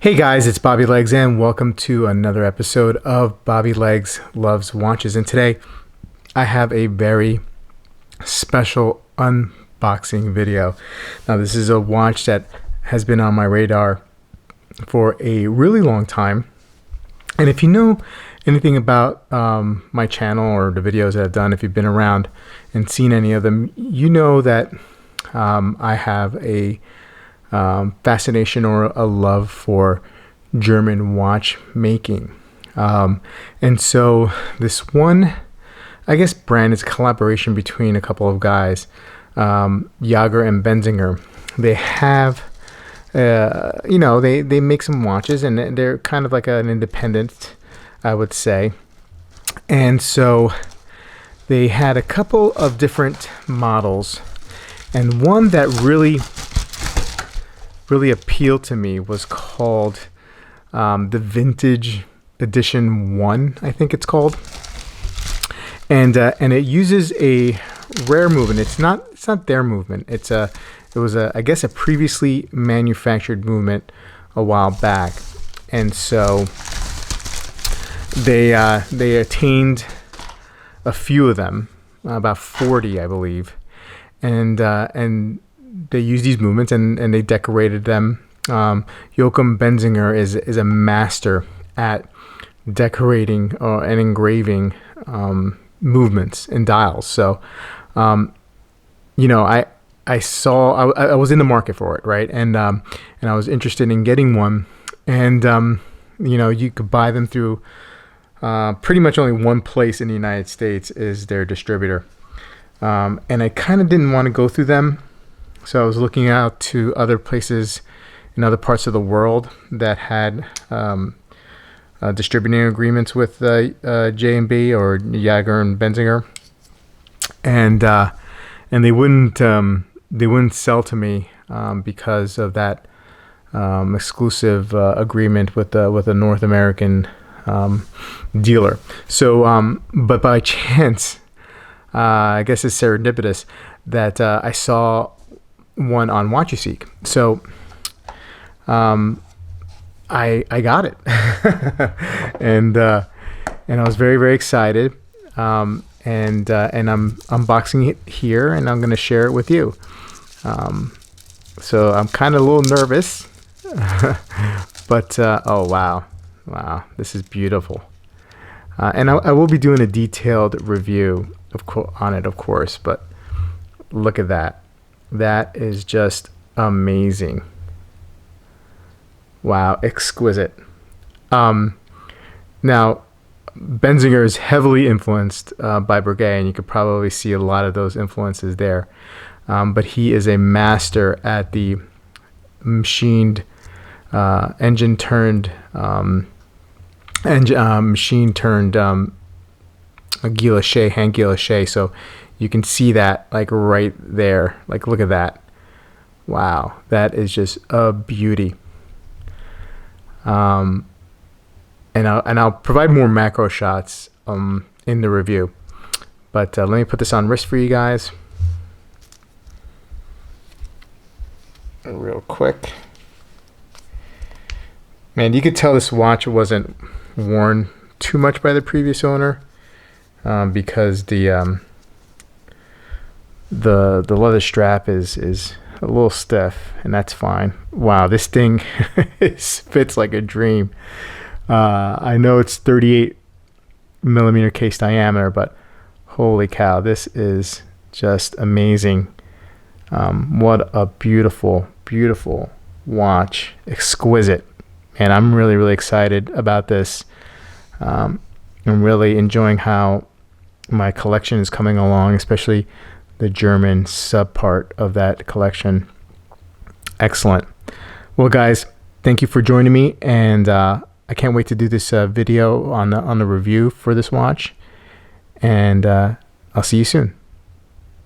Hey guys, it's Bobby Legs and welcome to another episode of Bobby Legs Loves Watches. And today I have a very special unboxing video. Now this is a watch that has been on my radar for a really long time. And if you know anything about my channel or the videos that I've done, if you've been around and seen any of them, you know that I have a fascination or a love for German watchmaking. And so this one, I guess, brand is a collaboration between a couple of guys, Jaeger and Benzinger. They have, they make some watches and they're kind of like an independent, I would say. And so they had a couple of different models, and one that really appealed to me was called the Vintage Edition 1, I think it's called. And it uses a rare movement. It's not their movement. It was I guess a previously manufactured movement a while back. And so they attained a few of them, about 40 I believe. And they use these movements and they decorated them. Jaeger Benzinger is a master at decorating and engraving movements and dials. So, I was in the market for it, right? And I was interested in getting one. And you could buy them through pretty much only one place in the United States is their distributor. And I kind of didn't want to go through them. So I was looking out to other places in other parts of the world that had distributing agreements with J&B or Jaeger and Benzinger, and they wouldn't sell to me because of that exclusive agreement with a North American dealer. So, but by chance, I guess it's serendipitous that I saw one on WatchUseek. So I got it. and I was very, very excited. And I'm unboxing it here and I'm going to share it with you. So I'm kind of a little nervous, but oh wow, this is beautiful. And I will be doing a detailed review on it, of course, but look at that. That is just amazing. Wow, exquisite. Now, Benzinger is heavily influenced by Breguet, and you could probably see a lot of those influences there. But he is a master at the machined, engine-turned, machine-turned guilloche, hand guilloche. So you can see that like right there. Like, look at that. Wow, that is just a beauty. And I'll provide more macro shots in the review. But let me put this on wrist for you guys real quick. Man, you could tell this watch wasn't worn too much by the previous owner because the leather strap is a little stiff, and that's fine. Wow, this thing fits like a dream. I know it's 38 millimeter case diameter, but holy cow, this is just amazing. What a beautiful, beautiful watch. Exquisite. And I'm really, really excited about this. I'm really enjoying how my collection is coming along, especially the German sub part of that collection. Excellent. Well, guys, thank you for joining me, and I can't wait to do this video on the review for this watch, and I'll see you soon.